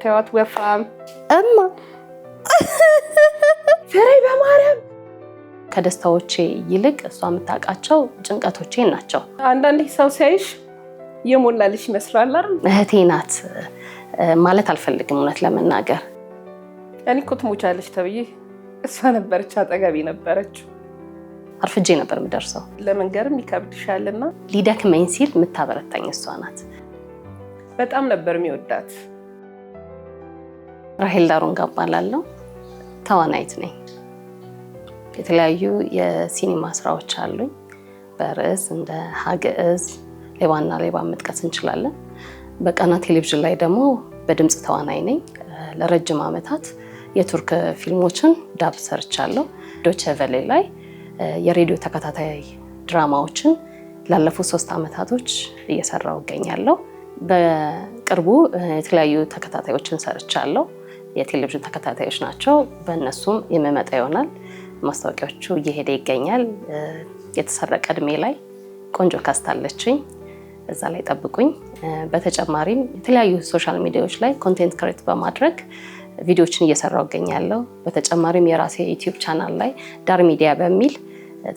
እንደምታዩት ወፍራም እማ ፍሬ በማርያም ከደስታዎቼ ይልቅ እሷ የምታውቃቸው ጭንቀቶቼ ናቸው። አንዳንዴ ሰው ሲያይሽ የሞላልሽ ይመስላል አይደል? እህቴ ናት ማለት አልፈልግም እውነት ለመናገር። እኔ እኮ ትሞቻለሽ ተብዬ እሷ ነበረች አጠገቤ ነበረችው። አርፍጄ ነበር የምደርሰው። ለመንገርም ይከብድሻልና ሊደክመኝ ሲል የምታበረታኝ እሷ ናት። በጣም ነበር የሚወዳት። ራሄል ዳሮንጋ እባላለሁ። ተዋናይት ነኝ። የተለያዩ የሲኒማ ስራዎች አሉኝ። በርዕስ እንደ ሀግዕዝ፣ ሌባና ሌባ መጥቀስ እንችላለን። በቃና ቴሌቪዥን ላይ ደግሞ በድምፅ ተዋናይ ነኝ። ለረጅም ዓመታት የቱርክ ፊልሞችን ዳብ ሰርቻለሁ። ዶቼ ቬለ ላይ የሬዲዮ ተከታታይ ድራማዎችን ላለፉት 3 ዓመታቶች እየሰራሁ እገኛለሁ። በቅርቡ የተለያዩ ተከታታዮችን ሰርቻለሁ። የቴሌቪዥን ተከታታዮች ናቸው። በእነሱም የመመጣ ይሆናል። ማስታወቂያዎቹ እየሄደ ይገኛል። የተሰረቀ እድሜ ላይ ቆንጆ ካስታለችኝ እዛ ላይ ጠብቁኝ። በተጨማሪም የተለያዩ ሶሻል ሚዲያዎች ላይ ኮንቴንት ክሬት በማድረግ ቪዲዮዎችን እየሰራሁ እገኛለሁ። በተጨማሪም የራሴ ዩቲዩብ ቻናል ላይ ዳር ሚዲያ በሚል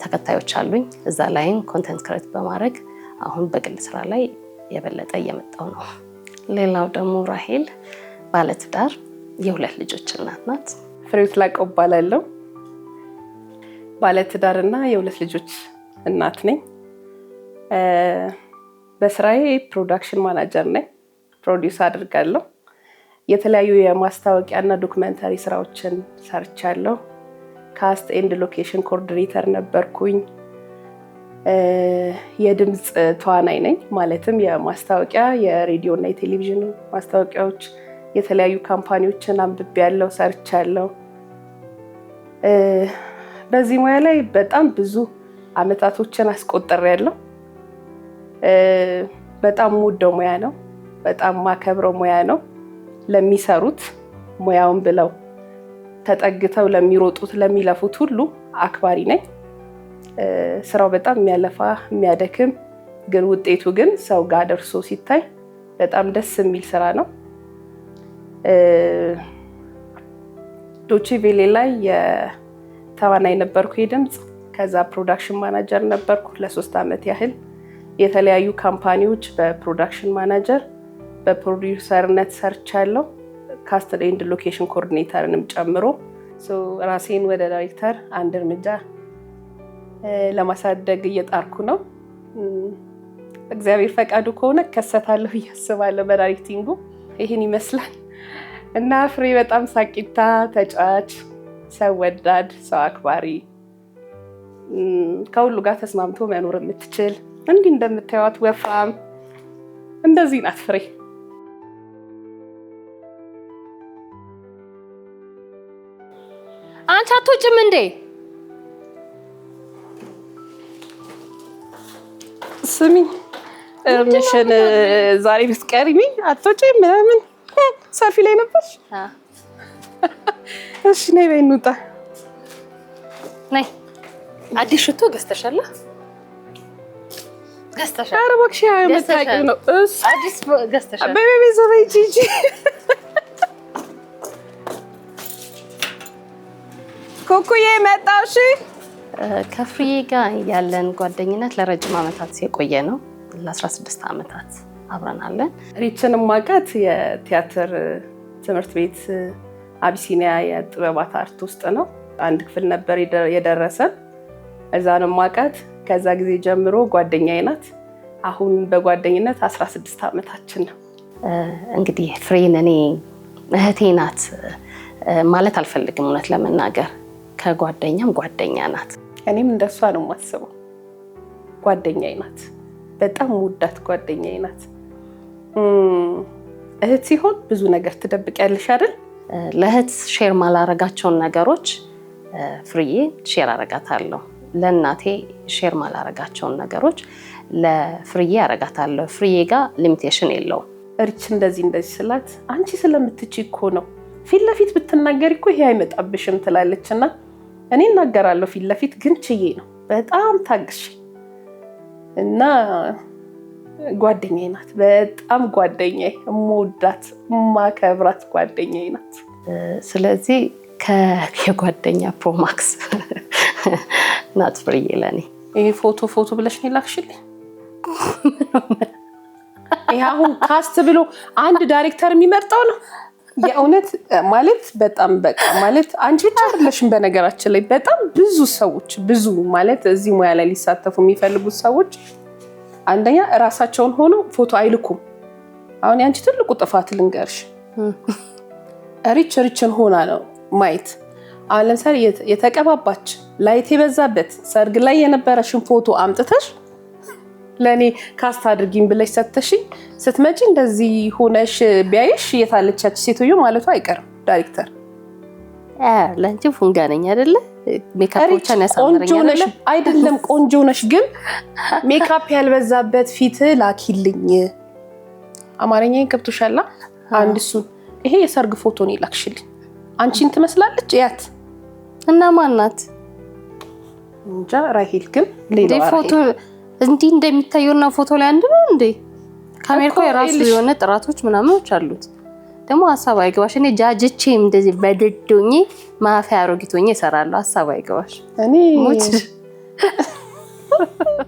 ተከታዮች አሉኝ። እዛ ላይም ኮንቴንት ክሬት በማድረግ አሁን በግል ስራ ላይ የበለጠ እየመጣሁ ነው። ሌላው ደግሞ ራሄል ባለትዳር የ2 ልጆች እናት ናት። ፍሬህይወት ላቀው እባላለሁ። ባለትዳርና የ2 ልጆች እናት ነኝ። በስራዬ ፕሮዳክሽን ማናጀር ነኝ። ፕሮዲውስ አድርጋለሁ። የተለያዩ የማስታወቂያና ዶክመንታሪ ስራዎችን ሰርቻለሁ። ካስት ኤንድ ሎኬሽን ኮኦርዲኔተር ነበርኩኝ። የድምፅ ተዋናይ ነኝ። ማለትም የማስታወቂያ የሬዲዮ እና የቴሌቪዥን ማስታወቂያዎች የተለያዩ ካምፓኒዎችን አንብቤያለሁ፣ ሰርቻለሁ። በዚህ ሙያ ላይ በጣም ብዙ አመታቶችን አስቆጥሬያለሁ። በጣም የምወደው ሙያ ነው። በጣም ማከብረው ሙያ ነው። ለሚሰሩት ሙያውን ብለው ተጠግተው ለሚሮጡት ለሚለፉት ሁሉ አክባሪ ነኝ። ስራው በጣም የሚያለፋ የሚያደክም ግን ውጤቱ ግን ሰው ጋር ደርሶ ሲታይ በጣም ደስ የሚል ስራ ነው። ዶቼ ቬለ ላይ የተዋናይ ነበርኩ የድምፅ። ከዛ ፕሮዳክሽን ማናጀር ነበርኩ ለ3 ዓመት ያህል። የተለያዩ ካምፓኒዎች በፕሮዳክሽን ማናጀር በፕሮዲውሰርነት ሰርቻለሁ። ካስት ኤንድ ሎኬሽን ኮኦርዲኔተርንም ጨምሮ ራሴን ወደ ዳይሬክተር አንድ እርምጃ ለማሳደግ እየጣርኩ ነው። እግዚአብሔር ፈቃዱ ከሆነ እከሰታለሁ እያስባለሁ በዳይሬክቲንጉ። ይህን ይመስላል እና ፍሬ በጣም ሳቂታ፣ ተጫዋች፣ ሰው ወዳድ፣ ሰው አክባሪ፣ ከሁሉ ጋር ተስማምቶ መኖር የምትችል እንዲህ እንደምታዩት ወፍራም እንደዚህ ናት ፍሬ። አንቺ አትወጪም እንዴ? ስሚ ምሽን ዛሬ ብትቀሪኝ አትወጪም ምናምን ሰፊ ላይ ነበርሽ። እሺ ነይ በይ እንውጣ። ነይ አዲስ ሽቶ ገዝተሻል? ገዝተሻል? ኧረ እባክሽ የምታውቂው ነው። አዲስ ገዝተሻል? በቤቢ ዘበይ ጂጂ ኩኩዬ መጣሽ። ከፍሬዬ ጋር ያለን ጓደኝነት ለረጅም ዓመታት የቆየ ነው። ለ16 ዓመታት አብረናለን። ሪችን ማውቃት የቲያትር ትምህርት ቤት አቢሲኒያ የጥበባት አርት ውስጥ ነው። አንድ ክፍል ነበር የደረሰን። እዛንም ማውቃት። ከዛ ጊዜ ጀምሮ ጓደኛዬ ናት። አሁን በጓደኝነት 16 ዓመታችን ነው። እንግዲህ ፍሬን እኔ እህቴ ናት ማለት አልፈልግም እውነት ለመናገር። ከጓደኛም ጓደኛ ናት። እኔም እንደሷ ነው የማስበው። ጓደኛዬ ናት። በጣም ውዳት ጓደኛዬ ናት። እህት ሲሆን ብዙ ነገር ትደብቂያለሽ አይደል? ለእህት ሼር ማላረጋቸውን ነገሮች ፍሬዬ ሼር አረጋታለሁ። ለእናቴ ሼር ማላረጋቸውን ነገሮች ለፍሬዬ አረጋታለሁ። ፍሬዬ ጋር ሊሚቴሽን የለውም። እርች እንደዚህ ስላት አንቺ ስለምትችይ እኮ ነው፣ ፊት ለፊት ብትናገሪ እኮ ይሄ አይመጣብሽም ትላለችና እኔ እናገራለሁ ፊት ለፊት ግን ችዬ ነው በጣም ታግሽ እና ጓደኛዬ ናት። በጣም ጓደኛዬ፣ የምወዳት የማከብራት ጓደኛዬ ናት። ስለዚህ የጓደኛ ፕሮማክስ ናት ፍርዬ ለኔ። ይሄ ፎቶ ብለሽ ነው ላክሽልኝ? ይሄ አሁን ካስት ብሎ አንድ ዳይሬክተር የሚመርጠው ነው የእውነት ማለት በጣም በቃ ማለት አንቺ ብቻ አይደለሽም። በነገራችን ላይ በጣም ብዙ ማለት እዚህ ሙያ ላይ ሊሳተፉ የሚፈልጉት ሰዎች አንደኛ እራሳቸውን ሆነው ፎቶ አይልኩም። አሁን ያንቺ ትልቁ ጥፋት ልንገርሽ፣ ሪችን ሆና ነው ማየት። አሁን ለምሳሌ የተቀባባች ላይት የበዛበት ሰርግ ላይ የነበረሽን ፎቶ አምጥተሽ ለኔ ካስት አድርጊኝ ብለሽ ሰተሽኝ ስትመጪ እንደዚህ ሆነሽ ቢያይሽ የታለቻች ሴትዮ ማለቱ አይቀርም ዳይሬክተር። ለአንቺ ፉንጋ ነኝ አይደለ? ሜካፖችን ያሳምረኛል አይደለም? ቆንጆ ነሽ፣ ግን ሜካፕ ያልበዛበት ፊት ላኪልኝ። አማርኛ ገብቶሻል? አንድ እሱን ይሄ የሰርግ ፎቶ ነው ላክሽልኝ። አንቺን ትመስላለች ያት እና ማናት እንጃ። ራሄል ግን ሌላ ፎቶ እንዲህ እንደሚታየውና ፎቶ ላይ አንድ ነው እንዴ? ካሜራው የራሱ የሆነ ጥራቶች ምናምኖች አሉት። ደግሞ ሀሳብ አይገባሽ። እኔ ጃጅቼም እንደዚህ በደዶኝ ማፊያ አሮጊቶኝ እሰራለሁ። ሀሳብ አይገባሽ። እኔ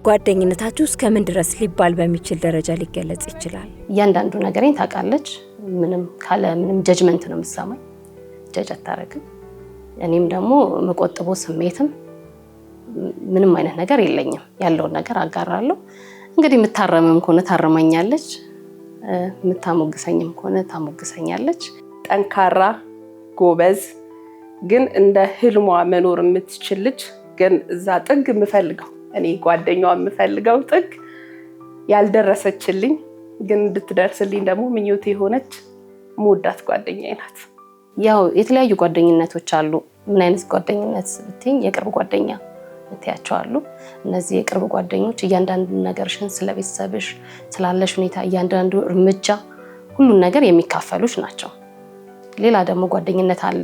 ጓደኝነታችሁ እስከምን ድረስ ሊባል በሚችል ደረጃ ሊገለጽ ይችላል? እያንዳንዱ ነገሬን ታውቃለች። ምንም ጀጅመንት ነው የምትሰማኝ። ጀጅ አታረግም። እኔም ደግሞ መቆጥቦ ስሜትም ምንም አይነት ነገር የለኝም። ያለውን ነገር አጋራለሁ። እንግዲህ የምታረምም ከሆነ ታረማኛለች፣ የምታሞግሰኝም ከሆነ ታሞግሰኛለች። ጠንካራ ጎበዝ፣ ግን እንደ ህልሟ መኖር የምትችል ልጅ፣ ግን እዛ ጥግ የምፈልገው እኔ ጓደኛዋ የምፈልገው ጥግ ያልደረሰችልኝ ግን እንድትደርስልኝ ደግሞ ምኞቴ የሆነች መወዳት ጓደኛዬ ናት። ያው የተለያዩ ጓደኝነቶች አሉ። ምን አይነት ጓደኝነት ብትይኝ የቅርብ ጓደኛ እትያቸው አሉ። እነዚህ የቅርብ ጓደኞች እያንዳንዱ ነገርሽን ስለቤተሰብሽ ስላለሽ ሁኔታ እያንዳንዱ እርምጃ ሁሉን ነገር የሚካፈሉሽ ናቸው። ሌላ ደግሞ ጓደኝነት አለ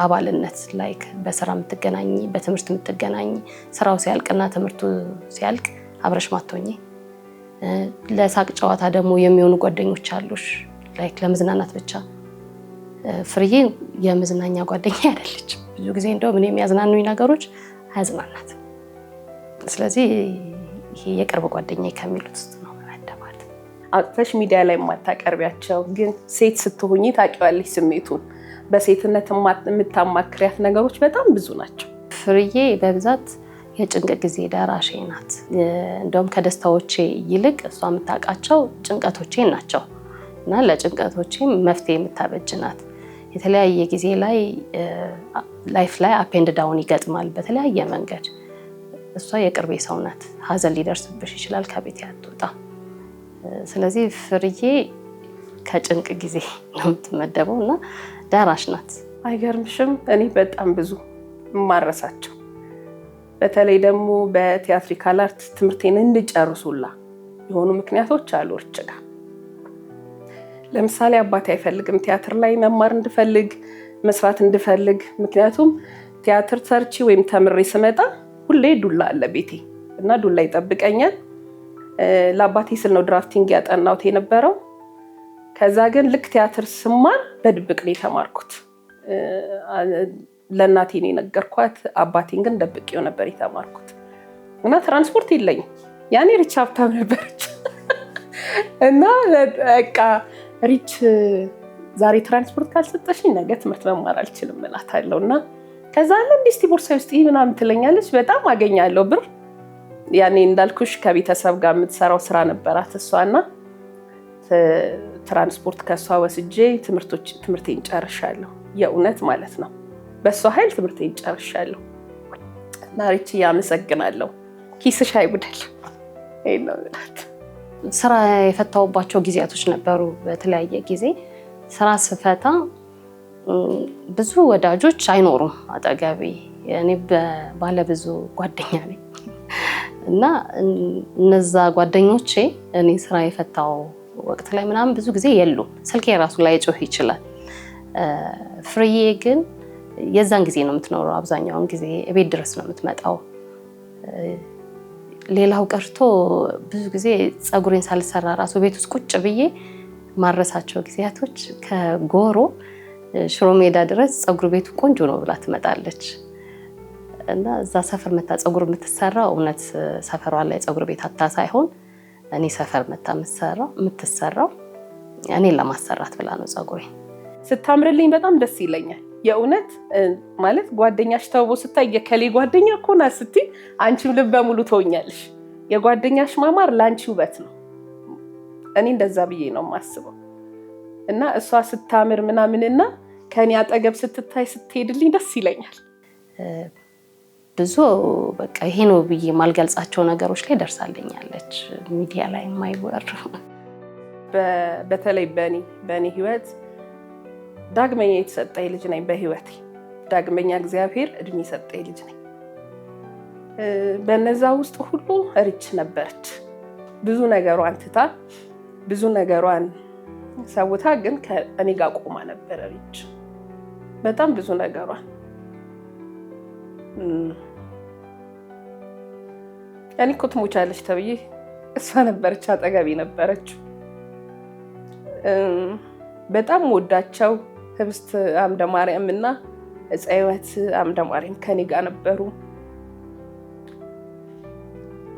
አባልነት፣ ላይክ በስራ የምትገናኝ በትምህርት የምትገናኝ ስራው ሲያልቅና ትምህርቱ ሲያልቅ አብረሽ ማትሆኚ። ለሳቅ ጨዋታ ደግሞ የሚሆኑ ጓደኞች አሉሽ፣ ላይክ ለመዝናናት ብቻ። ፍርዬ የመዝናኛ ጓደኛ አይደለች። ብዙ ጊዜ እንደውም እኔ የሚያዝናኑኝ ነገሮች አያዝናናት። ስለዚህ ይሄ የቅርብ ጓደኛ ከሚሉት ውስጥ ነው ማለት። አጥተሽ ሚዲያ ላይ የማታቀርቢያቸው ግን ሴት ስትሆኚ ታውቂዋለሽ ስሜቱን። በሴትነት የምታማክሪያት ነገሮች በጣም ብዙ ናቸው። ፍርዬ በብዛት የጭንቅ ጊዜ ደራሼ ናት። እንደውም ከደስታዎቼ ይልቅ እሷ የምታውቃቸው ጭንቀቶቼ ናቸው እና ለጭንቀቶቼ መፍትሄ የምታበጅ ናት። የተለያየ ጊዜ ላይ ላይፍ ላይ አፕ ኤንድ ዳውን ይገጥማል በተለያየ መንገድ። እሷ የቅርቤ ሰው ናት። ሀዘን ሊደርስብሽ ይችላል፣ ከቤት ያትወጣ። ስለዚህ ፍርዬ ከጭንቅ ጊዜ ነው የምትመደበው እና ደራሽ ናት። አይገርምሽም? እኔ በጣም ብዙ የማረሳቸው በተለይ ደግሞ በቲያትሪካል አርት ትምህርቴን እንድጨርሱላ የሆኑ ምክንያቶች አሉ። እርጭጋ ለምሳሌ አባቴ አይፈልግም ቲያትር ላይ መማር እንድፈልግ መስራት እንድፈልግ። ምክንያቱም ቲያትር ሰርቺ ወይም ተምሬ ስመጣ ሁሌ ዱላ አለ ቤቴ እና ዱላ ይጠብቀኛል። ለአባቴ ስል ነው ድራፍቲንግ ያጠናሁት የነበረው። ከዛ ግን ልክ ቲያትር ስማር በድብቅ ነው የተማርኩት። ለእናቴ ነው የነገርኳት፣ አባቴን ግን ደብቄው ነበር የተማርኩት እና ትራንስፖርት የለኝም። ያኔ ሪች ሀብታም ነበረች እና በቃ ሪች ዛሬ ትራንስፖርት ካልሰጠሽኝ ነገ ትምህርት መማር አልችልም እላታለሁ። እና ከዛ ለእንዲህ እስቲ ቦርሳዬ ውስጥ ምናምን ትለኛለች። በጣም አገኛለሁ ብር። ያኔ እንዳልኩሽ ከቤተሰብ ጋር የምትሰራው ስራ ነበራት እሷና ትራንስፖርት ከሷ ወስጄ ትምህርቴን ጨርሻለሁ። የእውነት ማለት ነው። በሷ ኃይል ትምህርቴን ጨርሻለሁ እና ሪች ያመሰግናለሁ። ኪስሽ አይጉደል። ይሄ ነው ማለት ስራ የፈታውባቸው ጊዜያቶች ነበሩ። በተለያየ ጊዜ ስራ ስፈታ ብዙ ወዳጆች አይኖሩም አጠገቤ። እኔ ባለብዙ ጓደኛ ነኝ እና እነዛ ጓደኞቼ እኔ ስራ የፈታው ወቅት ላይ ምናምን ብዙ ጊዜ የሉም። ስልኬ ራሱ ላይ ጮህ ይችላል። ፍርዬ ግን የዛን ጊዜ ነው የምትኖረው። አብዛኛውን ጊዜ ቤት ድረስ ነው የምትመጣው። ሌላው ቀርቶ ብዙ ጊዜ ፀጉሬን ሳልሰራ ራሱ ቤት ውስጥ ቁጭ ብዬ ማረሳቸው ጊዜያቶች ከጎሮ ሽሮ ሜዳ ድረስ ፀጉር ቤቱ ቆንጆ ነው ብላ ትመጣለች እና እዛ ሰፈር መታ ፀጉር የምትሰራው እውነት ሰፈሯ ላይ ፀጉር ቤት አታ ሳይሆን እኔ ሰፈር መታ የምትሰራው እኔን ለማሰራት ብላ ነው ፀጉሬን። ስታምርልኝ በጣም ደስ ይለኛል የእውነት ማለት ጓደኛሽ ተውቦ ስታይ የከሌ ጓደኛ እኮ ናት ስትይ አንቺም ልበ ሙሉ ትሆኛለሽ። የጓደኛሽ ማማር ለአንቺ ውበት ነው። እኔ እንደዛ ብዬ ነው የማስበው እና እሷ ስታምር ምናምንና ከኔ አጠገብ ስትታይ ስትሄድልኝ ደስ ይለኛል። ብዙ በቃ ይሄ ነው ብዬ ማልገልጻቸው ነገሮች ላይ ደርሳለኛለች ሚዲያ ላይ የማይወር በተለይ በኔ ህይወት ዳግመኛ የተሰጠኝ ልጅ ነኝ። በህይወቴ ዳግመኛ እግዚአብሔር እድሜ የሰጠኝ ልጅ ነኝ። በነዛ ውስጥ ሁሉ ሪች ነበረች። ብዙ ነገሯን ትታ ብዙ ነገሯን ሰውታ ግን ከእኔ ጋር ቆማ ነበር ሪች። በጣም ብዙ ነገሯን እኔ እኮ ትሞቻለች ተብዬ እሷ ነበረች አጠገቤ ነበረችው። በጣም ወዳቸው ህብስት አምደ ማርያም እና ዕፀ ሕይወት አምደ ማርያም ከኔ ጋር ነበሩ።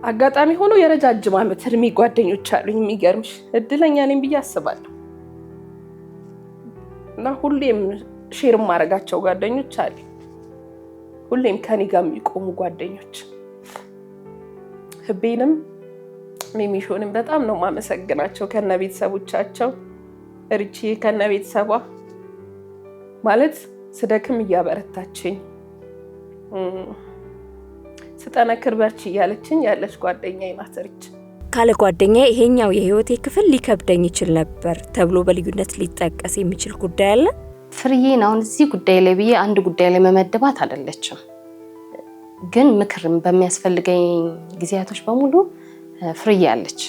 አጋጣሚ ሆኖ የረጃጅም ዓመት እድሜ ጓደኞች አሉኝ። የሚገርምሽ እድለኛ ነኝ ብዬ አስባለሁ እና ሁሌም ሼር ማረጋቸው ጓደኞች አሉ። ሁሌም ከኔ ጋር የሚቆሙ ጓደኞች። ህቤንም ሚሚሾንም በጣም ነው ማመሰግናቸው ከነ ቤተሰቦቻቸው። ሪቺ ከነ ቤተሰቧ ማለት ስደክም እያበረታችኝ ስጠነክር በርቺ እያለችኝ ያለች ጓደኛዬ ናት ሪች። ካለ ጓደኛ ይሄኛው የህይወቴ ክፍል ሊከብደኝ ይችል ነበር ተብሎ በልዩነት ሊጠቀስ የሚችል ጉዳይ አለ? ፍርዬን አሁን እዚህ ጉዳይ ላይ ብዬ አንድ ጉዳይ ላይ መመደባት አይደለችም። ግን ምክርም በሚያስፈልገኝ ጊዜያቶች በሙሉ ፍርዬ አለች።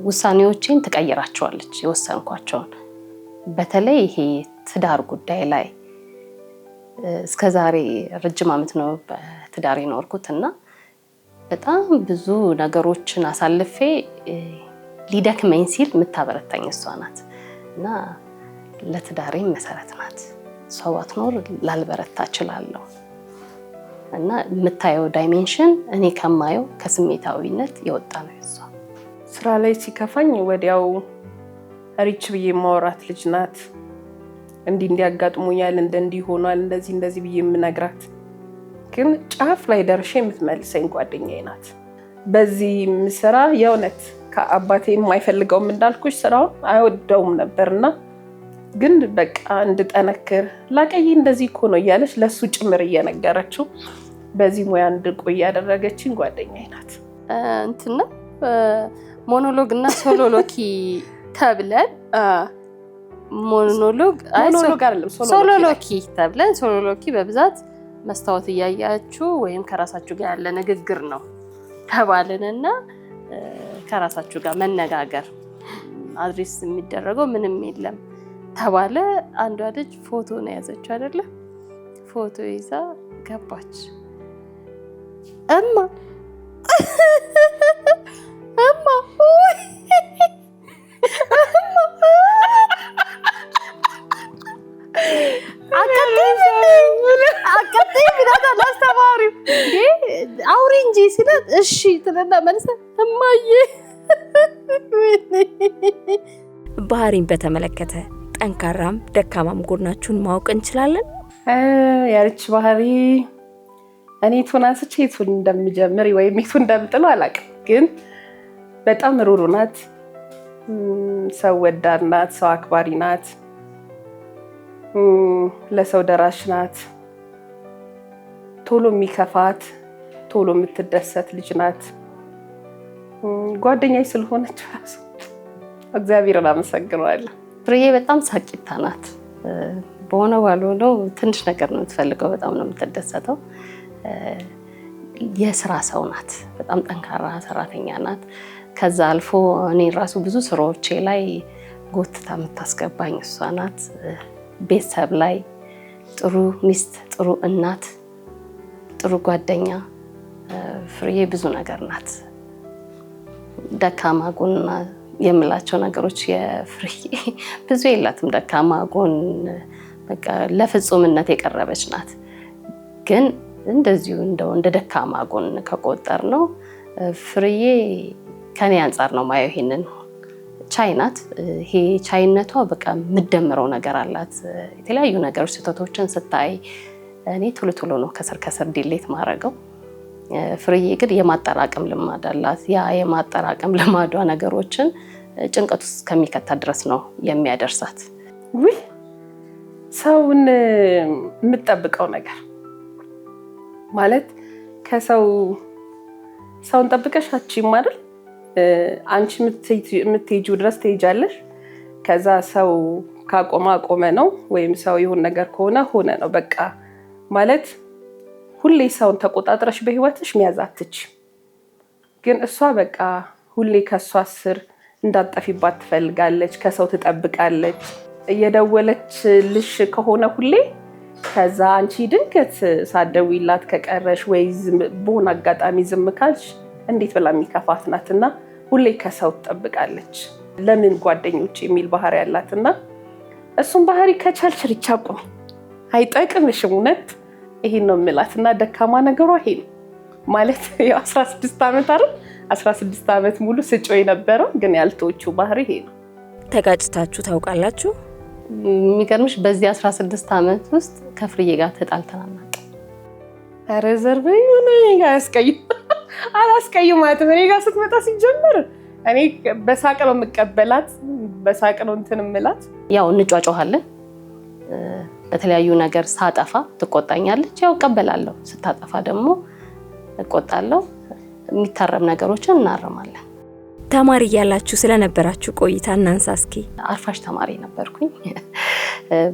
ውሳኔዎቼን ትቀይራቸዋለች የወሰንኳቸውን። በተለይ ይሄ ትዳር ጉዳይ ላይ እስከዛሬ ረጅም ዓመት ነው በትዳር የኖርኩትና በጣም ብዙ ነገሮችን አሳልፌ ሊደክመኝ ሲል የምታበረታኝ እሷ ናት እና ለትዳሬ መሰረት ናት። እሷ ባትኖር ላልበረታ እችላለሁ እና የምታየው ዳይሜንሽን እኔ ከማየው ከስሜታዊነት የወጣ ነው። እሷ ስራ ላይ ሲከፋኝ ወዲያው ሪች ብዬ ማውራት ልጅ ናት። እንዲያጋጥሙኛል እንዲህ ሆኗል እንደዚህ ብዬ የምነግራት ግን ጫፍ ላይ ደርሼ የምትመልሰኝ ጓደኛዬ ናት። በዚህ ስራ የእውነት ከአባቴ የማይፈልገውም እንዳልኩሽ ስራውን አይወደውም ነበርና ግን በቃ እንድጠነክር ላቀይ እንደዚህ እኮ ነው እያለች ለሱ ጭምር እየነገረችው በዚህ ሙያ እንድቆይ ያደረገችኝ ጓደኛዬ ናት። እንትና ሞኖሎግ እና ሶሎሎኪ ተብለን ሞኖሎግ አይደለም ሶሎሎኪ ተብለን ሶሎሎኪ በብዛት መስታወት እያያችሁ ወይም ከራሳችሁ ጋር ያለ ንግግር ነው ተባልንና ከራሳችሁ ጋር መነጋገር አድሬስ የሚደረገው ምንም የለም ተባለ። አንዷ ልጅ ፎቶ ነው ያዘችው አይደለ? ፎቶ ይዛ ገባች። እማ አቀጥይ ብላታ ላስተማሪው አውሪ እንጂ ሲላት እሺ ትለና መልሰ እማዬ። ባህሪን በተመለከተ ጠንካራም ደካማም ጎናችሁን ማወቅ እንችላለን? ያለች ባህሪ እኔ ቱን አንስቼ ቱን እንደምጀምር ወይም ቱን እንደምጥሉ አላውቅም፣ ግን በጣም ሩሩ ናት፣ ሰው ወዳድ ናት፣ ሰው አክባሪ ናት፣ ለሰው ደራሽ ናት፣ ቶሎ የሚከፋት ቶሎ የምትደሰት ልጅ ናት። ጓደኛዬ ስለሆነች ራሱ እግዚአብሔርን አመሰግነዋለሁ። ፍሬዬ በጣም ሳቂታ ናት። በሆነ ባልሆነው ትንሽ ነገር ነው የምትፈልገው፣ በጣም ነው የምትደሰተው። የስራ ሰው ናት፣ በጣም ጠንካራ ሰራተኛ ናት። ከዛ አልፎ እኔ ራሱ ብዙ ስራዎቼ ላይ ጎትታ የምታስገባኝ እሷ ናት። ቤተሰብ ላይ ጥሩ ሚስት፣ ጥሩ እናት፣ ጥሩ ጓደኛ፣ ፍርዬ ብዙ ነገር ናት። ደካማ ጎን የምላቸው ነገሮች የፍርዬ ብዙ የላትም። ደካማ ጎን በቃ ለፍጹምነት የቀረበች ናት። ግን እንደዚሁ እንደ ደካማ ጎን ከቆጠር ነው ፍርዬ ከኔ አንጻር ነው ማየው። ይሄንን ቻይ ናት። ይሄ ቻይነቷ በቃ የምደምረው ነገር አላት። የተለያዩ ነገሮች ስህተቶችን ስታይ እኔ ቶሎ ነው ከስር ዲሌት ማድረገው። ፍርዬ ግን የማጠራቀም ልማድ አላት። ያ የማጠራቀም ልማዷ ነገሮችን ጭንቀት ውስጥ ከሚከታ ድረስ ነው የሚያደርሳት። ውይ ሰውን የምትጠብቀው ነገር ማለት ሰውን ጠብቀሽ አትችይም አይደል? አንቺ የምትሄጂው ድረስ ትሄጃለሽ። ከዛ ሰው ካቆመ ነው፣ ወይም ሰው ይሁን ነገር ከሆነ ሆነ ነው በቃ ማለት። ሁሌ ሰውን ተቆጣጥረሽ በህይወትሽ መያዝ አትችይም። ግን እሷ በቃ ሁሌ ከእሷ ስር እንዳጠፊባት ትፈልጋለች። ከሰው ትጠብቃለች። እየደወለችልሽ ከሆነ ሁሌ ከዛ አንቺ ድንገት ሳትደውይላት ከቀረሽ ወይ በሆነ አጋጣሚ ዝም ካልሽ እንዴት ብላ የሚከፋት ናትና ሁሌ ከሰው ትጠብቃለች። ለምን ጓደኞች የሚል ባህሪ ያላትና እሱም ባህሪ ከቻልሽ ርቻ ቁም፣ አይጠቅምሽም። እውነት ይሄን ነው የምላት። እና ደካማ ነገሯ ይሄ ነው ማለት 16 ዓመት አይደል? 16 ዓመት ሙሉ ስጮ የነበረው ግን ያልተወችው ባህሪ ይሄ ነው። ተጋጭታችሁ ታውቃላችሁ? የሚገርምሽ በዚህ 16 ዓመት ውስጥ ከፍርዬ ጋር ተጣልተን አናውቅም። ኧረ ዘርበኝ ምን አላስቀይማትም። እኔ ጋር ስትመጣ ሲጀምር እኔ በሳቅ ነው የምቀበላት፣ በሳቅ ነው እንትን የምላት። ያው እንጫጫዋለን። በተለያዩ ነገር ሳጠፋ ትቆጣኛለች፣ ያው እቀበላለሁ። ስታጠፋ ደግሞ እቆጣለሁ። የሚታረም ነገሮችን እናርማለን። ተማሪ እያላችሁ ስለነበራችሁ ቆይታ እናንሳ እስኪ። አርፋሽ ተማሪ ነበርኩኝ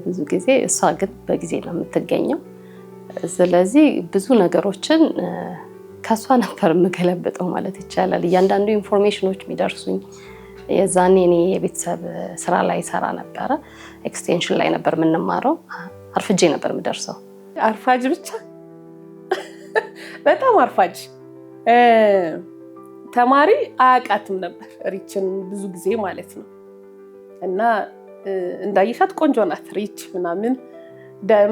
ብዙ ጊዜ። እሷ ግን በጊዜ ነው የምትገኘው። ስለዚህ ብዙ ነገሮችን ከሷ ነበር የምገለብጠው ማለት ይቻላል። እያንዳንዱ ኢንፎርሜሽኖች የሚደርሱኝ የዛኔ እኔ የቤተሰብ ስራ ላይ ሰራ ነበረ። ኤክስቴንሽን ላይ ነበር የምንማረው። አርፍጄ ነበር የምደርሰው። አርፋጅ ብቻ በጣም አርፋጅ ተማሪ አያውቃትም ነበር ሪችን ብዙ ጊዜ ማለት ነው። እና እንዳይሻት ቆንጆ ናት ሪች ምናምን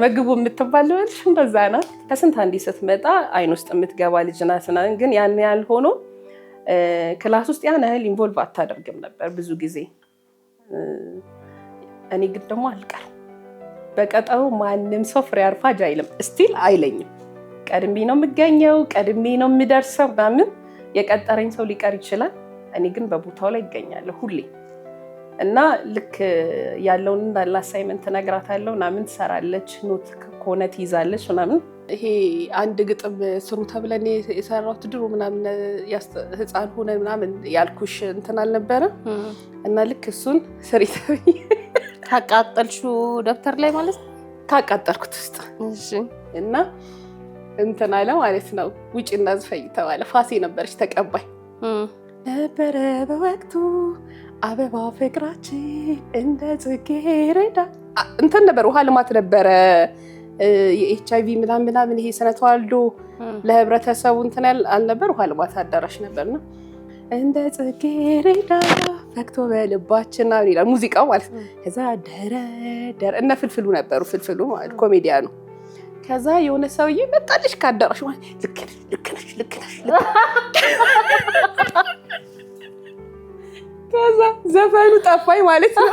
ምግቡ የምትባል ልጅ እንደዛ ናት። ከስንት አንዴ ስትመጣ አይን ውስጥ የምትገባ ልጅ ናት። ግን ያን ያህል ሆኖ ክላስ ውስጥ ያን ያህል ኢንቮልቭ አታደርግም ነበር ብዙ ጊዜ። እኔ ግን ደግሞ አልቀርም በቀጠሮ ማንም ሰው ፍሬ አርፋጅ አይልም፣ ስቲል አይለኝም። ቀድሜ ነው የምገኘው፣ ቀድሜ ነው የምደርሰው ምናምን። የቀጠረኝ ሰው ሊቀር ይችላል፣ እኔ ግን በቦታው ላይ ይገኛለሁ ሁሌ። እና ልክ ያለውን እንዳለ አሳይመንት እነግራታለሁ ምናምን ትሰራለች፣ ኖት ከሆነ ትይዛለች ምናምን። ይሄ አንድ ግጥም ስሩ ተብለን የሰራሁት ድሮ ምናምን ህፃን ሆነ ምናምን ያልኩሽ እንትን አልነበረ? እና ልክ እሱን ስሪ ተብዬ ካቃጠልሽው ደብተር ላይ ማለት ነው? ካቃጠልኩት ውስጥ እና እንትን አለ ማለት ነው። ውጭና ዝፈይ ተባለ። ፋሴ ነበረች ተቀባይ ነበረ በወቅቱ አበባ ፍቅራችን እንደ ጽጌረዳ እንትን ነበር። ውሃ ልማት ነበረ የኤችአይቪ ምናምን ይሄ ስነ ተዋልዶ ለህብረተሰቡ እንትን አልነበር። ውሃ ልማት አዳራሽ ነበርና እንደ ጽጌረዳ ፈክቶ በልባችን ነው ይላል ሙዚቃው ማለት ነው። ከዛ ደረ እነ ፍልፍሉ ነበሩ። ፍልፍሉ ማለት ኮሜዲያኑ። ከዛ የሆነ ሰውዬ መጣልሽ ካዳራሽ ማለት ልክ ነሽ ከዛ ዘፈኑ ጠፋኝ ማለት ነው።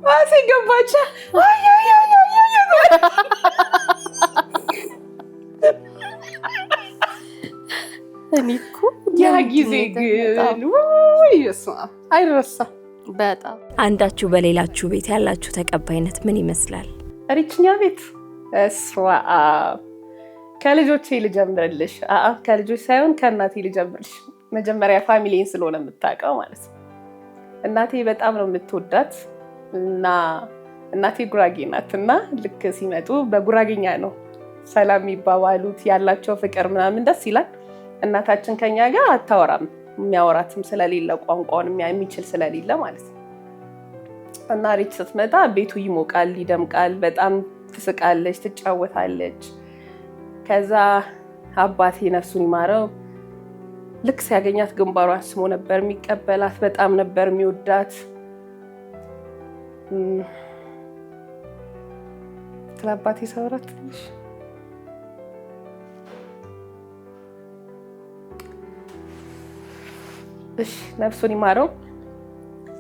ዋሴ ገባቻ እኔ እኮ ያ ጊዜ ግን አይረሳም በጣም። አንዳችሁ በሌላችሁ ቤት ያላችሁ ተቀባይነት ምን ይመስላል? ሪችኛ ቤት ከልጆቼ ልጀምርልሽ። ከልጆች ሳይሆን ከእናቴ ልጀምርልሽ። መጀመሪያ ፋሚሊን ስለሆነ የምታውቀው ማለት ነው። እናቴ በጣም ነው የምትወዳት እና እናቴ ጉራጌ ናት እና ልክ ሲመጡ በጉራጌኛ ነው ሰላም የሚባባሉት። ያላቸው ፍቅር ምናምን ደስ ይላል። እናታችን ከኛ ጋር አታወራም፣ የሚያወራትም ስለሌለ ቋንቋውን የሚችል ስለሌለ ማለት ነው። እና ሪች ስትመጣ ቤቱ ይሞቃል፣ ይደምቃል። በጣም ትስቃለች፣ ትጫወታለች። ከዛ አባቴ ነፍሱን ይማረው ልክ ሲያገኛት ግንባሯን ስሞ ነበር የሚቀበላት። በጣም ነበር የሚወዳት። ስለ አባቴ ሳወራ ትንሽ ነፍሱን ይማረው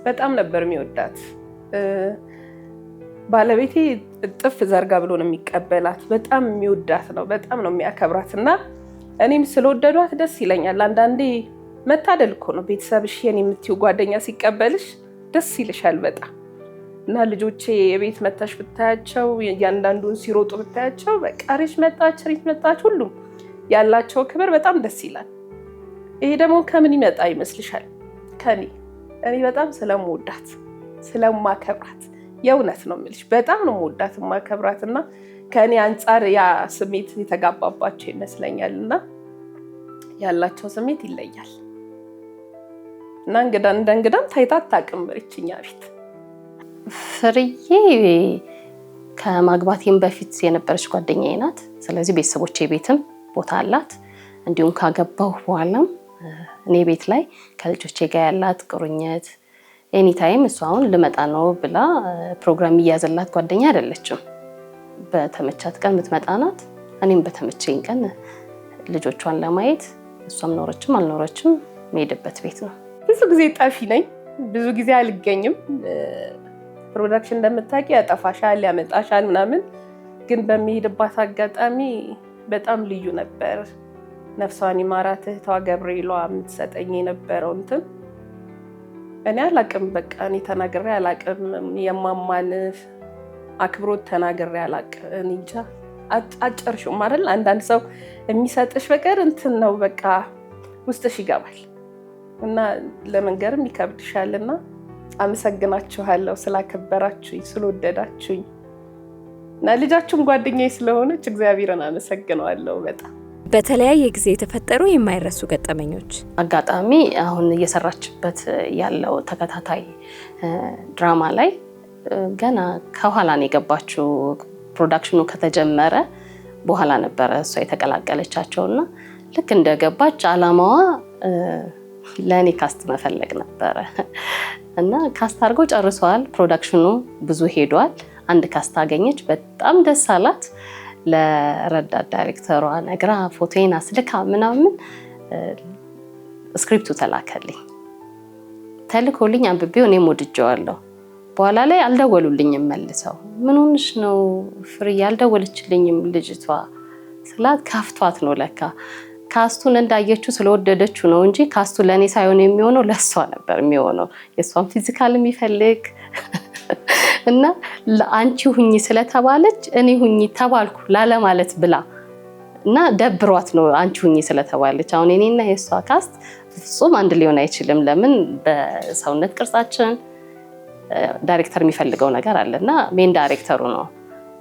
በጣም ነበር የሚወዳት። ባለቤቴ እጥፍ ዘርጋ ብሎ ነው የሚቀበላት። በጣም የሚወዳት ነው፣ በጣም ነው የሚያከብራት እና እኔም ስለወደዷት ደስ ይለኛል። አንዳንዴ መታደል እኮ ነው ቤተሰብሽ የኔ የምትይው ጓደኛ ሲቀበልሽ ደስ ይልሻል በጣም እና ልጆቼ የቤት መታሽ ብታያቸው እያንዳንዱን ሲሮጡ ብታያቸው በቃ ሪች መጣች ሁሉም ያላቸው ክብር በጣም ደስ ይላል። ይሄ ደግሞ ከምን ይመጣ ይመስልሻል? እኔ በጣም ስለምወዳት ስለማከብራት የእውነት ነው የምልሽ በጣም ነው የምወዳት የማከብራት እና ከኔ አንጻር ያ ስሜት የተጋባባቸው ይመስለኛል እና ያላቸው ስሜት ይለያል እና እንግዳም ታይታ አታውቅም እኛ ቤት። ፍርዬ ከማግባቴም በፊት የነበረች ጓደኛዬ ናት። ስለዚህ ቤተሰቦቼ ቤትም ቦታ አላት። እንዲሁም ካገባሁ በኋላም እኔ ቤት ላይ ከልጆቼ ጋር ያላት ቁርኝት ኤኒታይም እሷ አሁን ልመጣ ነው ብላ ፕሮግራም እያዘላት ጓደኛ አይደለችም። በተመቻት ቀን የምትመጣ ናት። እኔም በተመቸኝ ቀን ልጆቿን ለማየት እሷም ኖረችም አልኖረችም መሄድበት ቤት ነው። ብዙ ጊዜ ጠፊ ነኝ፣ ብዙ ጊዜ አልገኝም። ፕሮዳክሽን እንደምታውቂ ያጠፋሻል፣ ያመጣሻል ምናምን። ግን በሚሄድባት አጋጣሚ በጣም ልዩ ነበር። ነፍሷን ይማራት እህቷ ገብርኤሏ የምትሰጠኝ የነበረው እንትን እኔ አላቅም። በቃ እኔ ተናግሬ አላቅም። የማማን አክብሮት ተናግሬ አላቅም። እንጃ አጨርሽም አይደል? አንዳንድ ሰው የሚሰጥሽ በቀር እንትን ነው በቃ ውስጥሽ ይገባል እና ለመንገርም ይከብድሻልና አመሰግናችኋለሁ ስላከበራችሁኝ ስለወደዳችሁኝ እና ልጃችሁም ጓደኛዬ ስለሆነች እግዚአብሔርን አመሰግነዋለሁ በጣም። በተለያየ ጊዜ የተፈጠሩ የማይረሱ ገጠመኞች። አጋጣሚ አሁን እየሰራችበት ያለው ተከታታይ ድራማ ላይ ገና ከኋላ ነው የገባችው። ፕሮዳክሽኑ ከተጀመረ በኋላ ነበረ እሷ የተቀላቀለቻቸውና ልክ እንደገባች አላማዋ ለእኔ ካስት መፈለግ ነበረ እና ካስት አድርገው ጨርሰዋል። ፕሮዳክሽኑ ብዙ ሄዷል። አንድ ካስት አገኘች። በጣም ደስ አላት። ለረዳት ዳይሬክተሯ ነግራ ፎቶዬን አስልካ ምናምን ስክሪፕቱ ተላከልኝ። ተልኮልኝ አንብቤው እኔም ወድጄዋለሁ። በኋላ ላይ አልደወሉልኝም መልሰው። ምን ሆነሽ ነው ፍርዬ አልደወለችልኝም ልጅቷ ስላት ከፍቷት ነው ለካ ካስቱን እንዳየችው ስለወደደችው ነው እንጂ ካስቱ ለእኔ ሳይሆን የሚሆነው ለእሷ ነበር የሚሆነው። የእሷን ፊዚካል የሚፈልግ እና ለአንቺ ሁኚ ስለተባለች እኔ ሁኚ ተባልኩ ላለማለት ብላ እና ደብሯት ነው አንቺ ሁኚ ስለተባለች። አሁን እኔና የእሷ ካስት ፍጹም አንድ ሊሆን አይችልም። ለምን? በሰውነት ቅርጻችን ዳይሬክተር የሚፈልገው ነገር አለና ሜን ዳይሬክተሩ ነው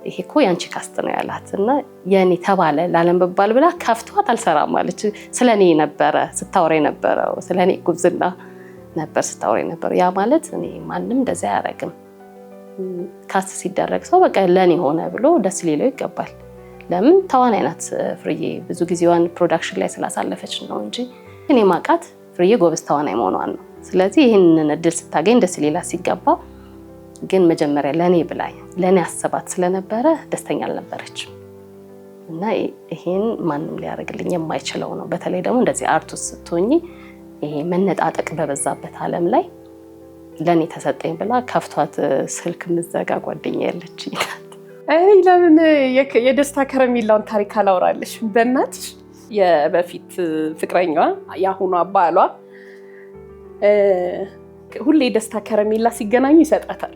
ይሄ እኮ ያንቺ ካስት ነው ያላት እና የኔ ተባለ ላለመባል ብላ ከፍቷት አልሰራም ማለች። ስለኔ ነበረ ስታወራ ነበረው፣ ስለኔ ጉብዝና ነበር ስታወራ ነበር። ያ ማለት እኔ ማንም እንደዛ ያረግም ካስት ሲደረግ ሰው በቃ ለኔ ሆነ ብሎ ደስ ሊለው ይገባል። ለምን? ተዋናይ ናት ፍርዬ። ብዙ ጊዜዋን ፕሮዳክሽን ላይ ስላሳለፈች ነው እንጂ እኔ ማቃት ፍርዬ ጎበዝ ተዋናይ መሆኗን ነው። ስለዚህ ይህንን እድል ስታገኝ ደስ ሊላት ሲገባ ግን መጀመሪያ ለኔ ብላኝ ለኔ አሰባት ስለነበረ ደስተኛ አልነበረችም እና ይሄን ማንም ሊያደርግልኝ የማይችለው ነው። በተለይ ደግሞ እንደዚህ አርት ውስጥ ስትሆኚ ይሄ መነጣጠቅ በበዛበት ዓለም ላይ ለኔ ተሰጠኝ ብላ ከፍቷት ስልክ ምዘጋ ጓደኛ ያለችኝ ናት። አይ ለምን የደስታ ከረሜላውን ታሪክ አላወራለሽ? በእናትሽ የበፊት ፍቅረኛዋ ያሁኗ ባሏ ሁሌ ደስታ ከረሜላ ሲገናኙ ይሰጣታል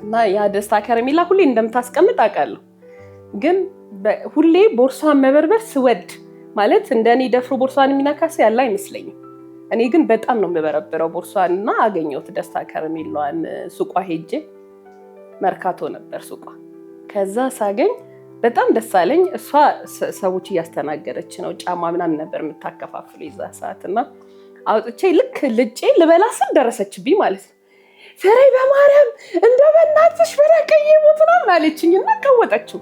እና ያ ደስታ ከረሜላ ሁሌ እንደምታስቀምጥ አውቃለሁ። ግን ሁሌ ቦርሷን መበርበር ስወድ ማለት እንደኔ ደፍሮ ቦርሷን የሚነካስ ያለ አይመስለኝም። እኔ ግን በጣም ነው የምበረብረው ቦርሷን እና አገኘሁት ደስታ ከረሜላዋን ሱቋ ሄጄ መርካቶ ነበር ሱቋ። ከዛ ሳገኝ በጣም ደስ አለኝ። እሷ ሰዎች እያስተናገደች ነው፣ ጫማ ምናምን ነበር የምታከፋፍለው የዛ ሰዓት እና አውጥቼ ልክ ልጬ ልበላ ስል ደረሰችብኝ ማለት ነው። ፍሬ በማርያም እንደው በእናትሽ በረቀዬ ሞት ምናምን አለችኝ እና ቀወጠችው።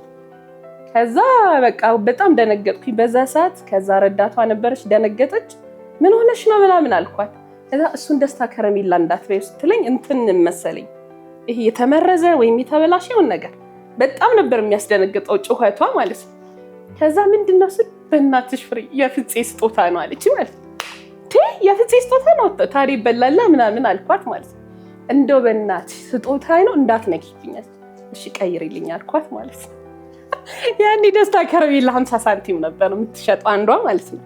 ከዛ በቃ በጣም ደነገጥኩኝ በዛ ሰዓት። ከዛ ረዳቷ ነበረች፣ ደነገጠች። ምን ሆነሽ ነው ምናምን አልኳት። ከዛ እሱን ደስታ ከረሜላ እንዳትበይው ስትለኝ እንትን መሰለኝ ይሄ የተመረዘ ወይም የተበላሸውን ነገር በጣም ነበር የሚያስደነግጠው ጩኸቷ ማለት ነው። ከዛ ምንድነው ስል በእናትሽ ፍሬ የፍፄ ስጦታ ነው አለች ማለት ነው። የፍፄ ስጦታ ነው ታዲያ ይበላል ምናምን አልኳት ማለት ነው። እንደው በእናትሽ ስጦታ ነው እንዳትነኪብኝ፣ እሺ ቀይሪልኝ አልኳት ማለት ነው። ያኔ ደስታ ከረሜላ 50 ሳንቲም ነበር የምትሸጠው አንዷ ማለት ነው።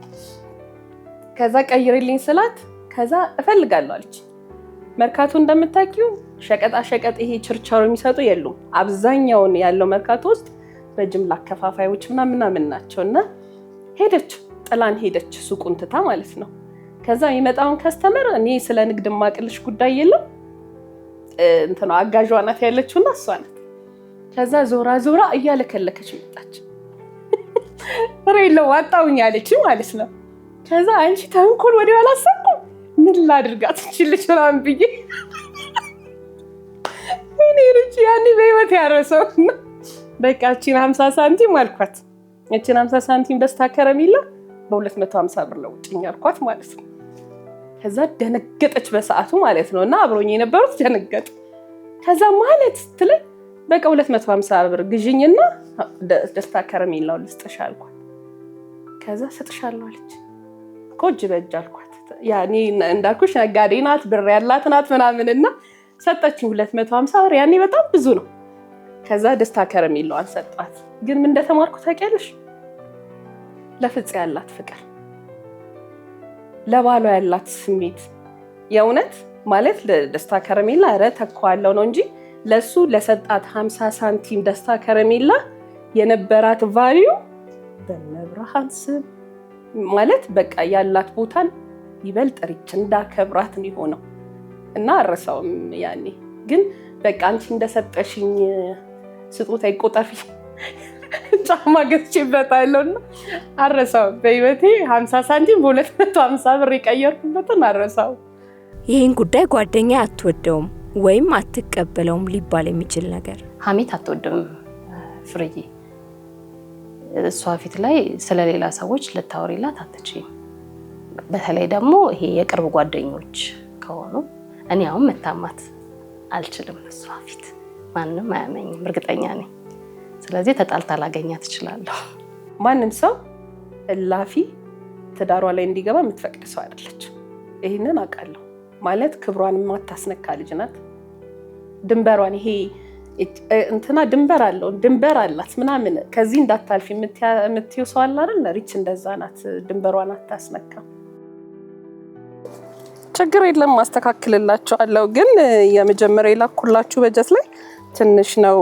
ከዛ ቀይሪልኝ ስላት ከዛ እፈልጋለሁ አለች። መርካቶ እንደምታውቂው ሸቀጣ ሸቀጥ ይሄ ችርቻሮ የሚሰጡ የሉም። አብዛኛውን ያለው መርካቶ ውስጥ በጅምላ አከፋፋዮች ምናምን ናቸው። እና ሄደች ጥላን ሄደች ሱቁን ትታ ማለት ነው። ከዛ የሚመጣውን ከስተመር እኔ ስለ ንግድ ማቅልሽ ጉዳይ የለም እንትና አጋዧ ናት ያለችውና እሷ ናት። ከዛ ዞራ ዞራ እያለከለከች መጣች። ፍሬለው ዋጣውኝ አለች ማለት ነው። ከዛ አንቺ ተንኮል ወዲያው አላሰብኩም ምን ላድርጋት ትችልሽ ምናምን ብዬ እኔ ልጅ ያኔ በህይወት ያረሰው በቃ እቺን 50 ሳንቲም አልኳት። እቺን 50 ሳንቲም ደስታ ከረሜላ በ250 ብር ለውጭኝ አልኳት ማለት ነው። ከዛ ደነገጠች በሰዓቱ ማለት ነው። እና አብሮኝ የነበሩት ደነገጡ። ከዛ ማለት ስትለኝ በቃ 250 ብር ግዢኝና ደስታ ከረሜላው ልስጥሽ አልኳት። ከዛ ሰጥሻለሁ አለች። ኮጅ በእጅ አልኳት። ያኔ እንዳልኩሽ ነጋዴ ናት፣ ብር ያላት ናት ምናምንና ሰጠችኝ 250 ብር። ያኔ በጣም ብዙ ነው። ከዛ ደስታ ከረሜላዋን ሰጣት። ግን ምን እንደተማርኩ ታውቂያለሽ? ለፍፄ ያላት ፍቅር፣ ለባሏ ያላት ስሜት የእውነት ማለት ደስታ ከረሜላ ኧረ ተኳለው ነው እንጂ ለሱ ለሰጣት 50 ሳንቲም ደስታ ከረሜላ የነበራት ቫልዩ በመብርሃን ስም ማለት በቃ ያላት ቦታን ይበልጥ ሪች እንዳከብራት ነው የሆነው። እና አረሳውም ያኔ ግን በቃ አንቺ እንደሰጠሽኝ ስጦታ ይቆጠርልኝ ጫማ ገዝቼበታለሁና አረሳውም። በህይወቴ 50 ሳንቲም በ250 ብር የቀየርኩበትን አረሳውም። ይህን ጉዳይ ጓደኛ አትወደውም ወይም አትቀበለውም ሊባል የሚችል ነገር? ሀሜት አትወድም ፍርዬ። እሷ ፊት ላይ ስለሌላ ሰዎች ልታወሪላት አትችይም። በተለይ ደግሞ ይሄ የቅርብ ጓደኞች ከሆኑ እኔ አሁን መታማት አልችልም። እሷ ፊት ማንም አያመኝም፣ እርግጠኛ ነኝ። ስለዚህ ተጣልታ ላገኛት እችላለሁ። ማንም ሰው እላፊ ትዳሯ ላይ እንዲገባ የምትፈቅድ ሰው አይደለች። ይሄንን አውቃለሁ። ማለት ክብሯን የማታስነካ ልጅ ናት። ድንበሯን ይሄ እንትና ድንበር አለው ድንበር አላት ምናምን ከዚህ እንዳታልፊ የምትይው ሰው አለ አይደል? ሪች እንደዛ ናት። ድንበሯን አታስነካ። ችግር የለም ማስተካከልላችኋለሁ። ግን የመጀመሪያ የላኩላችሁ በጀት ላይ ትንሽ ነው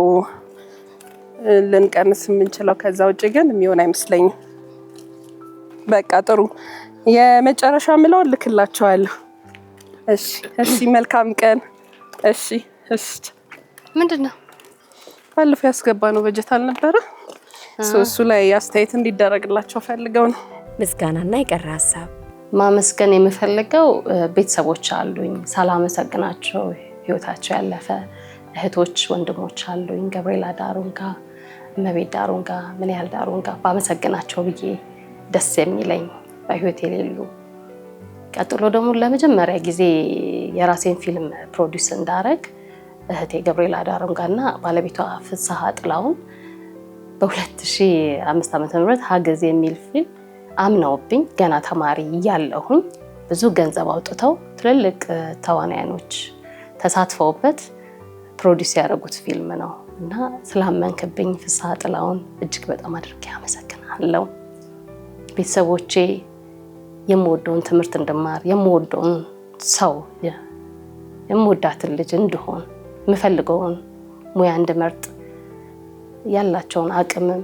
ልንቀንስ የምንችለው። ከዛ ውጭ ግን የሚሆን አይመስለኝም። በቃ ጥሩ የመጨረሻ ምለውን ልክላችኋለሁ። እሺ እሺ፣ መልካም ቀን። እሺ እሺ። ምንድነው ባለፈው ያስገባነው በጀት አልነበረ? እሱ ላይ አስተያየት እንዲደረግላቸው ፈልገው ነው። ምስጋናና የቀረ ሀሳብ ማመስገን የምፈልገው ቤተሰቦች አሉኝ ሳላመሰግናቸው ህይወታቸው ያለፈ እህቶች ወንድሞች አሉኝ። ገብርኤላ ዳሩንጋ፣ እመቤት ዳሩንጋ፣ ምን ያህል ዳሩንጋ ባመሰግናቸው ብዬ ደስ የሚለኝ በህይወት የሌሉ። ቀጥሎ ደግሞ ለመጀመሪያ ጊዜ የራሴን ፊልም ፕሮዲዩስ እንዳረግ እህቴ ገብርኤላ ዳሩንጋና ባለቤቷ ፍስሐ ጥላውን በ2005 ዓ.ም ሀገዝ የሚል ፊልም አምነውብኝ ገና ተማሪ እያለሁኝ ብዙ ገንዘብ አውጥተው ትልልቅ ተዋናዮች ተሳትፈውበት ፕሮዲዩስ ያደረጉት ፊልም ነው እና ስላመንክብኝ ፍስሐ ጥላውን እጅግ በጣም አድርጌ አመሰግናለሁ። ቤተሰቦቼ የምወደውን ትምህርት እንድማር፣ የምወደውን ሰው፣ የምወዳትን ልጅ እንድሆን፣ የምፈልገውን ሙያ እንድመርጥ ያላቸውን አቅምም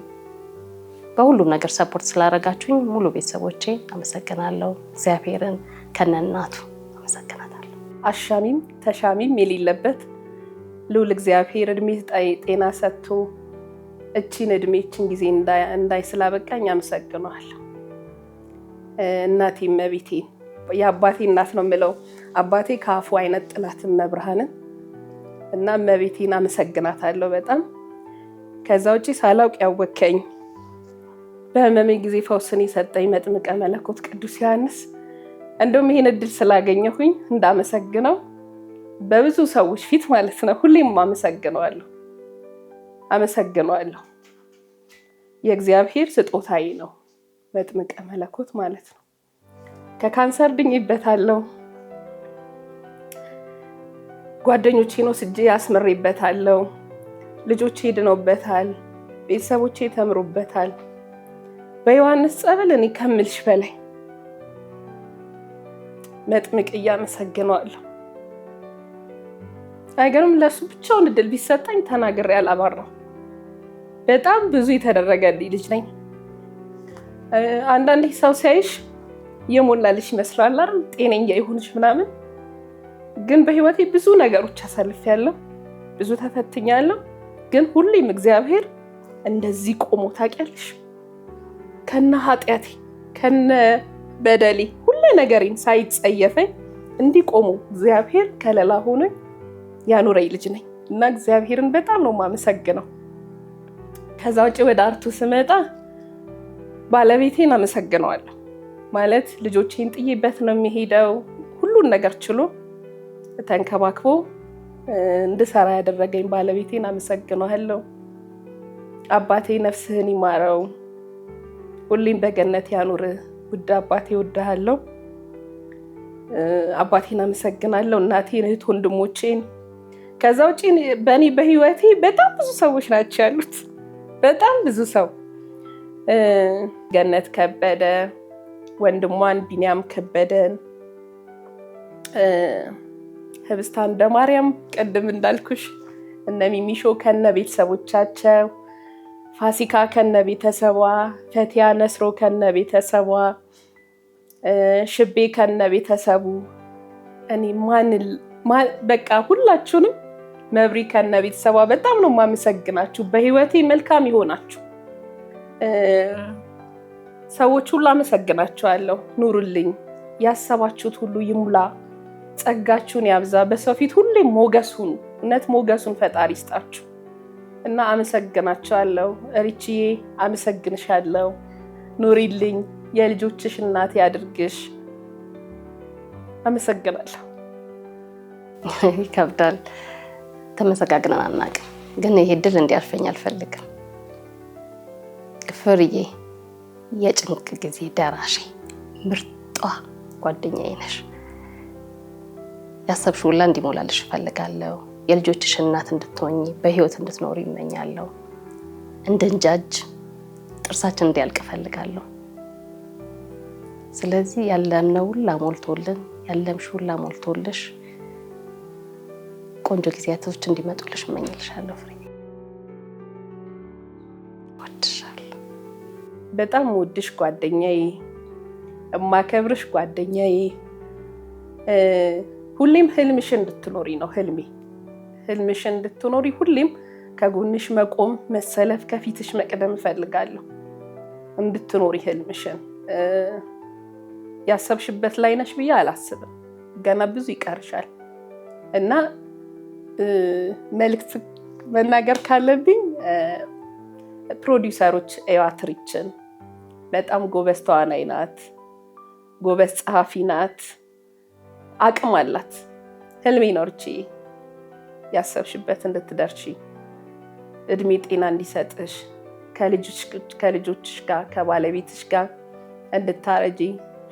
በሁሉም ነገር ሰፖርት ስላደረጋችሁኝ ሙሉ ቤተሰቦቼ አመሰግናለሁ። እግዚአብሔርን ከነናቱ አመሰግናለሁ። አሻሚም ተሻሚም የሌለበት ልዑል እግዚአብሔር እድሜ ጤና ሰጥቶ እቺን እድሜችን ጊዜ እንዳይ ስላበቃኝ አመሰግናለሁ። እናቴ እመቤቴ የአባቴ እናት ነው የምለው። አባቴ ከአፉ አይነጥላትም መብርሃንን እና እመቤቴን አመሰግናታለሁ በጣም። ከዛ ውጪ ሳላውቅ ያወከኝ በህመሜ ጊዜ ፈውስን የሰጠኝ መጥምቀ መለኮት ቅዱስ ዮሐንስ እንደውም ይሄን እድል ስላገኘሁኝ እንዳመሰግነው በብዙ ሰዎች ፊት ማለት ነው ሁሌም አመሰግነዋለሁ። የእግዚአብሔር ስጦታዬ ነው መጥምቀ መለኮት ማለት ነው። ከካንሰር ድኜበታለሁ። ጓደኞቼን ወስጄ አስምሬበታለሁ። ልጆቼ ድነውበታል። ቤተሰቦቼ ተምሮበታል። በዮሐንስ ጸበል እኔ ከምልሽ በላይ መጥምቅ እያመሰግነዋለሁ። አይገርም? ለሱ ብቻውን እድል ቢሰጠኝ ተናግሬ አላባራም። በጣም ብዙ የተደረገልኝ ልጅ ነኝ። አንዳንዴ ሰው ሲያይሽ የሞላልሽ ይመስላል አይደል? ጤነኛ ይሁንሽ ምናምን። ግን በህይወቴ ብዙ ነገሮች አሳልፌያለሁ፣ ብዙ ተፈትኛለሁ። ግን ሁሌም እግዚአብሔር እንደዚህ ቆሞ ታውቂያለሽ፣ ከነ ኃጢአቴ ከነ በደሌ ሁሉ ነገሬን ሳይጸየፈኝ እንዲህ ቆሞ እግዚአብሔር ከለላ ሆኖኝ ያኖረኝ ልጅ ነኝ እና እግዚአብሔርን በጣም ነው የማመሰግነው። ከዛ ውጭ ወደ አርቱ ስመጣ ባለቤቴን አመሰግነዋለሁ። ማለት ልጆቼን ጥዬበት ነው የሚሄደው። ሁሉን ነገር ችሎ ተንከባክቦ እንድሰራ ያደረገኝ ባለቤቴን አመሰግነዋለሁ። አባቴ ነፍስህን ይማረው፣ ሁሌም በገነት ያኑርህ። ውድ አባቴ እወድሃለሁ። አባቴን አመሰግናለሁ፣ እናቴን፣ እህት ወንድሞቼን። ከዛ ውጭ በእኔ በህይወቴ በጣም ብዙ ሰዎች ናቸው ያሉት፣ በጣም ብዙ ሰው። ገነት ከበደ፣ ወንድሟን ቢኒያም ከበደን፣ ህብስት አምደማርያም፣ ቅድም እንዳልኩሽ እነ ሚሚሾ ከነ ቤተሰቦቻቸው፣ ፋሲካ ከነ ቤተሰቧ፣ ፈቲያ ነስሮ ከነ ቤተሰቧ፣ ሽቤ ከነ ቤተሰቡ፣ እኔ በቃ ሁላችሁንም፣ መብሪ ከነ ቤተሰቧ በጣም ነው የማመሰግናችሁ። በህይወቴ መልካም ይሆናችሁ ሰዎች ሁሉ አመሰግናችኋለሁ። ኑሩልኝ፣ ያሰባችሁት ሁሉ ይሙላ፣ ጸጋችሁን ያብዛ፣ በሰው ፊት ሁሌም ሞገስ ሁኑ። እውነት ሞገሱን ፈጣሪ ይስጣችሁ እና አመሰግናችኋለሁ። ሪችዬ አመሰግንሻለሁ። ኑሪልኝ፣ የልጆችሽ እናት ያድርግሽ። አመሰግናለሁ። ይከብዳል። ተመሰጋግነን አናውቅም፣ ግን ይሄ ድል እንዲያልፈኝ አልፈልግም። ፍርዬ የጭንቅ ጊዜ ደራሽ ምርጧ ጓደኛዬ ነሽ። ያሰብሽው ሁላ እንዲሞላልሽ እፈልጋለሁ። የልጆችሽ እናት እንድትሆኚ በህይወት እንድትኖሪ ይመኛለሁ። እንድንጃጅ ጥርሳችን እንዲያልቅ እፈልጋለሁ። ስለዚህ ያለምነው ሁላ ሞልቶልን፣ ያለምሽው ሁላ ሞልቶልሽ ቆንጆ ጊዜያቶች እንዲመጡልሽ እመኝልሻለሁ ፍሬ። ወድሻለሁ። በጣም ወድሽ ጓደኛዬ፣ እማከብርሽ ጓደኛዬ። ሁሌም ህልምሽን እንድትኖሪ ነው ህልሜ። ህልምሽን እንድትኖሪ ሁሌም ከጎንሽ መቆም፣ መሰለፍ፣ ከፊትሽ መቅደም እፈልጋለሁ። እንድትኖሪ ህልምሽን። ያሰብሽበት ላይ ነሽ ብዬ አላስብም። ገና ብዙ ይቀርሻል እና መልዕክት መናገር ካለብኝ ፕሮዲውሰሮች ኤዋትሪችን በጣም ጎበዝ ተዋናይ ናት፣ ጎበዝ ጸሐፊ ናት፣ አቅም አላት። ህልሜ ነው ርቺ ያሰብሽበት እንድትደርሺ፣ እድሜ ጤና እንዲሰጥሽ፣ ከልጆችሽ ጋር ከባለቤትሽ ጋር እንድታረጂ።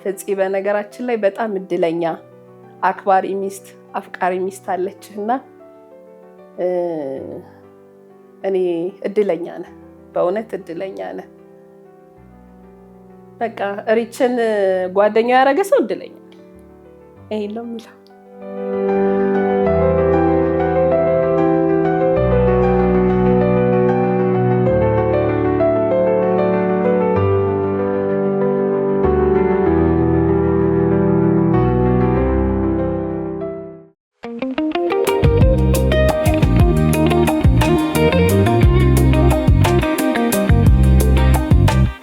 ፍፄ በነገራችን ላይ በጣም እድለኛ አክባሪ ሚስት፣ አፍቃሪ ሚስት አለችህና እኔ እድለኛ ነህ፣ በእውነት እድለኛ ነህ። በቃ ሪችን ጓደኛ ያደረገ ሰው እድለኛ። ይሄን ነው የምለው።